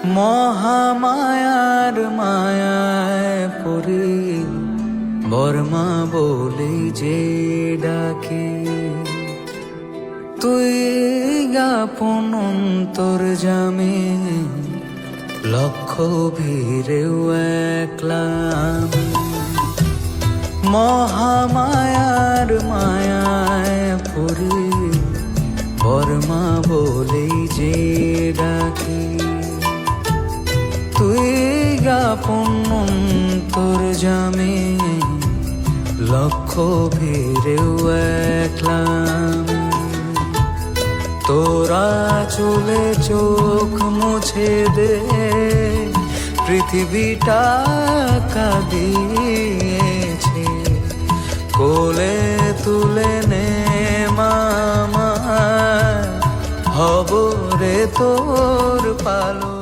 মহামায়ার মায়ায় পড়ি বর্মা বলে যে ডাকে, তুই আপন অন্তর জামে লক্ষ ভিড়েও একলা আমি। মহামায়ার মায়ায় পড়ি বর্মা বলে যে ডাকে, তুই আপন অন্তর জামে লক্ষ ভিড়েও একলা আমি। তোরা চলে চোখ মুছে দে, পৃথিবীটা কাঁদিয়েছে, কোলে তুলে নে মামা, হব রে তোর পালো।